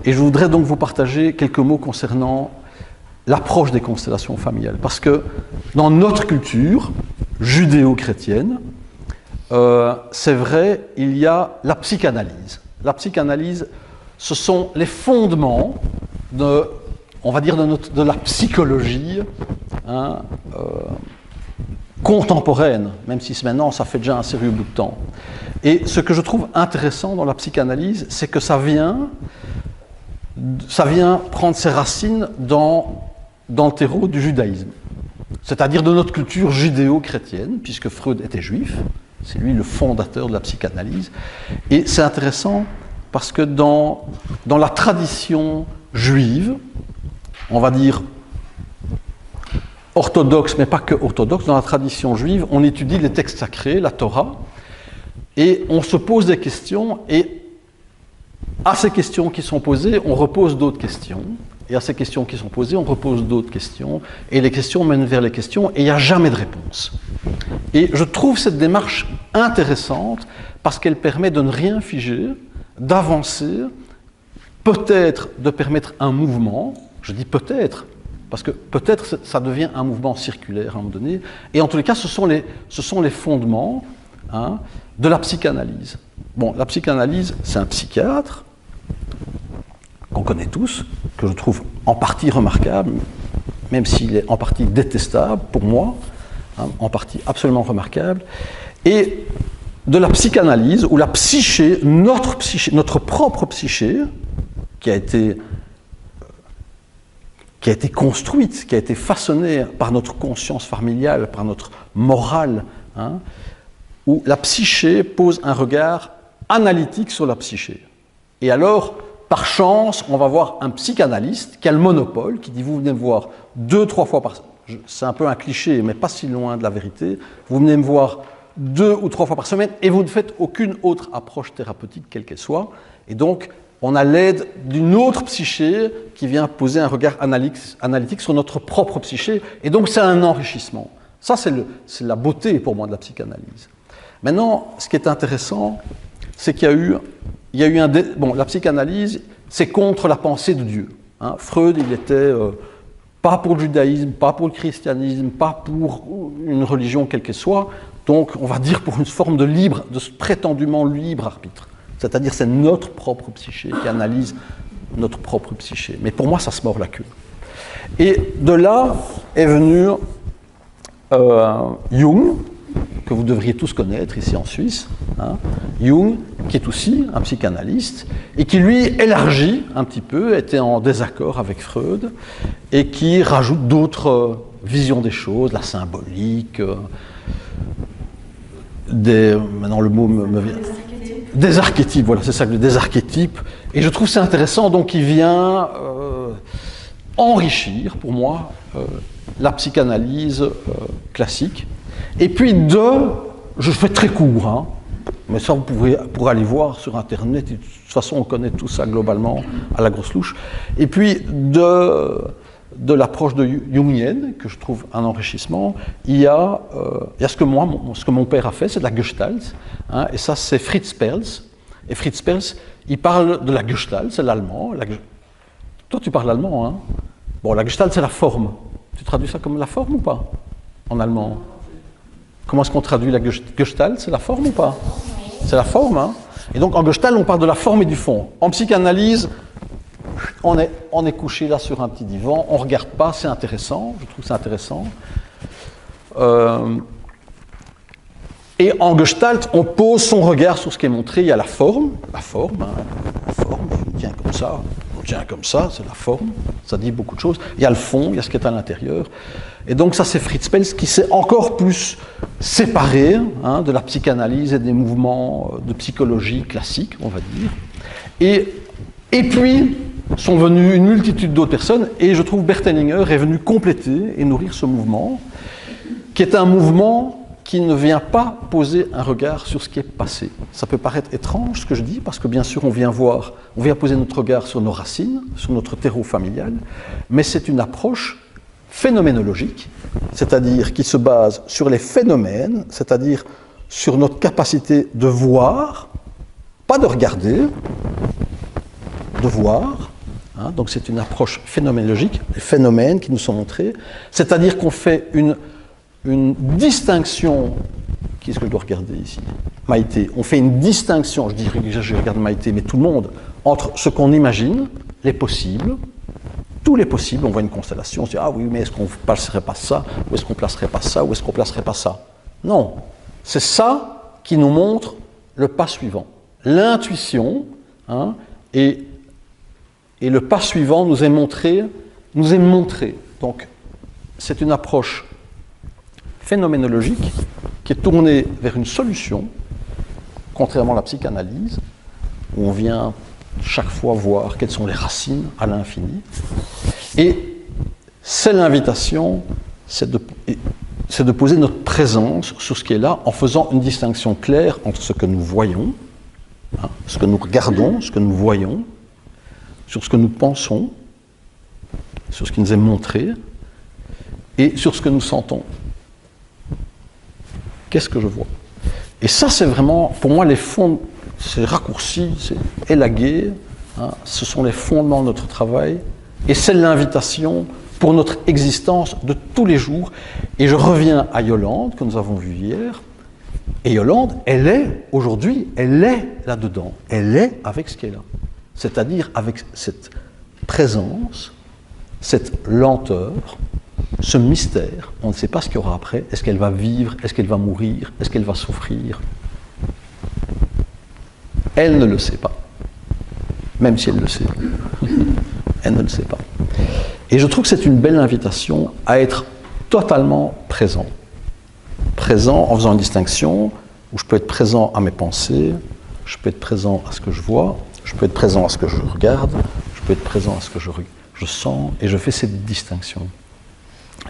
Et je voudrais donc vous partager quelques mots concernant l'approche des constellations familiales. Parce que dans notre culture judéo-chrétienne, c'est vrai, il y a la psychanalyse. La psychanalyse, ce sont les fondements on va dire, de la psychologie contemporaine, même si maintenant ça fait déjà un sérieux bout de temps. Et ce que je trouve intéressant dans la psychanalyse, c'est que ça vient prendre ses racines dans le terreau du judaïsme, c'est-à-dire de notre culture judéo-chrétienne, puisque Freud était juif, c'est lui le fondateur de la psychanalyse. Et c'est intéressant parce que dans la tradition juive, on va dire orthodoxe, mais pas que orthodoxe, dans la tradition juive, on étudie les textes sacrés, la Torah, et on se pose des questions, et à ces questions qui sont posées, on repose d'autres questions, et à ces questions qui sont posées, on repose d'autres questions, et les questions mènent vers les questions, et il n'y a jamais de réponse. Et je trouve cette démarche intéressante, parce qu'elle permet de ne rien figer, d'avancer, peut-être de permettre un mouvement. Je dis peut-être, parce que peut-être ça devient un mouvement circulaire à un moment donné, et en tous les cas, ce sont les fondements de la psychanalyse. Bon, la psychanalyse, c'est un psychiatre, qu'on connaît tous, que je trouve en partie remarquable, même s'il est en partie détestable pour moi, en partie absolument remarquable, et de la psychanalyse, où la psyché, notre propre psyché, qui a été construite, qui a été façonnée par notre conscience familiale, par notre morale, où la psyché pose un regard analytique sur la psyché. Et alors, par chance, on va voir un psychanalyste qui a le monopole, qui dit « vous venez me voir 2-3 fois par semaine ». C'est un peu un cliché, mais pas si loin de la vérité. Vous venez me voir 2 ou 3 fois par semaine et vous ne faites aucune autre approche thérapeutique, quelle qu'elle soit. Et donc, on a l'aide d'une autre psyché qui vient poser un regard analytique sur notre propre psyché. Et donc, c'est un enrichissement. Ça, c'est la beauté, pour moi, de la psychanalyse. Maintenant, ce qui est intéressant, c'est qu'il y a eu la psychanalyse, c'est contre la pensée de Dieu. Freud, il était pas pour le judaïsme, pas pour le christianisme, pas pour une religion quelle qu'elle soit. Donc, on va dire pour une forme de prétendument libre arbitre. C'est-à-dire c'est notre propre psyché qui analyse notre propre psyché. Mais pour moi, ça se mord la queue. Et de là est venu Jung, que vous devriez tous connaître ici en Suisse. Jung, qui est aussi un psychanalyste, et qui lui élargit un petit peu, était en désaccord avec Freud, et qui rajoute d'autres visions des choses, la symbolique, maintenant le mot me vient... Des archétypes, voilà, c'est ça, des archétypes. Et je trouve c'est intéressant, donc il vient enrichir, pour moi, la psychanalyse classique. Et puis je fais très court, mais ça vous pourrez aller voir sur Internet, et de toute façon on connaît tout ça globalement à la grosse louche. Et puis de l'approche jungienne, que je trouve un enrichissement, il y a ce que mon père a fait, c'est de la Gestalt, et ça c'est Fritz Perls. Et Fritz Perls, il parle de la Gestalt, c'est l'allemand. Toi tu parles allemand, Bon, la Gestalt c'est la forme. Tu traduis ça comme la forme ou pas, en allemand? Comment est-ce qu'on traduit la Gestalt? C'est la forme ou pas? C'est la forme, Et donc en Gestalt, on parle de la forme et du fond. En psychanalyse, on est couché là sur un petit divan, on ne regarde pas, c'est intéressant, je trouve ça intéressant. Et en Gestalt, on pose son regard sur ce qui est montré. Il y a la forme, on tient comme ça, c'est la forme, ça dit beaucoup de choses. Il y a le fond, il y a ce qui est à l'intérieur. Et donc ça, c'est Fritz Perls qui s'est encore plus séparé de la psychanalyse et des mouvements de psychologie classique, on va dire. Et puis, sont venues une multitude d'autres personnes, et je trouve Berthellinger est venu compléter et nourrir ce mouvement, qui est un mouvement qui ne vient pas poser un regard sur ce qui est passé. Ça peut paraître étrange ce que je dis, parce que bien sûr on vient poser notre regard sur nos racines, sur notre terreau familial, mais c'est une approche phénoménologique, c'est-à-dire qui se base sur les phénomènes, c'est-à-dire sur notre capacité de voir, pas de regarder, de voir. Donc c'est une approche phénoménologique, les phénomènes qui nous sont montrés, c'est-à-dire qu'on fait une distinction. Qui est-ce que je dois regarder ici? Maïté. On fait une distinction, je dirais que je regarde Maïté, mais tout le monde, entre ce qu'on imagine, les possibles, tous les possibles, on voit une constellation, on se dit, ah oui, mais est-ce qu'on ne placerait pas ça, ou est-ce qu'on ne placerait pas ça, ou est-ce qu'on ne placerait pas ça? Non, c'est ça qui nous montre le pas suivant. L'intuition, et le pas suivant nous est montré. Donc, c'est une approche phénoménologique qui est tournée vers une solution, contrairement à la psychanalyse, où on vient chaque fois voir quelles sont les racines à l'infini. Et c'est l'invitation, c'est de poser notre présence sur ce qui est là, en faisant une distinction claire entre ce que nous voyons, ce que nous regardons, ce que nous voyons, sur ce que nous pensons, sur ce qui nous est montré, et sur ce que nous sentons. Qu'est-ce que je vois? Et ça, c'est vraiment, pour moi, les fonds, c'est raccourci, c'est élagué, ce sont les fondements de notre travail, et c'est l'invitation pour notre existence de tous les jours. Et je reviens à Yolande, que nous avons vue hier, et Yolande, elle est, aujourd'hui, elle est là-dedans, elle est avec ce qui est là. C'est-à-dire avec cette présence, cette lenteur, ce mystère, on ne sait pas ce qu'il y aura après, est-ce qu'elle va vivre, est-ce qu'elle va mourir, est-ce qu'elle va souffrir? Elle ne le sait pas, même si elle le sait. Elle ne le sait pas. Et je trouve que c'est une belle invitation à être totalement présent. Présent en faisant une distinction, où je peux être présent à mes pensées, je peux être présent à ce que je vois, je peux être présent à ce que je regarde, je peux être présent à ce que je sens, et je fais cette distinction.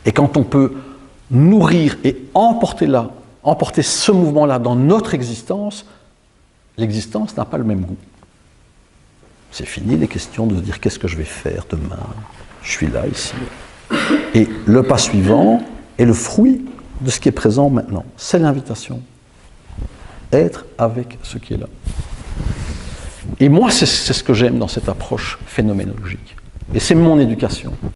Et quand on peut nourrir et emporter ce mouvement-là dans notre existence, l'existence n'a pas le même goût. C'est fini les questions de se dire qu'est-ce que je vais faire demain, je suis là, ici. Et le pas suivant est le fruit de ce qui est présent maintenant. C'est l'invitation. Être avec ce qui est là. Et moi, c'est ce que j'aime dans cette approche phénoménologique. Et c'est mon éducation.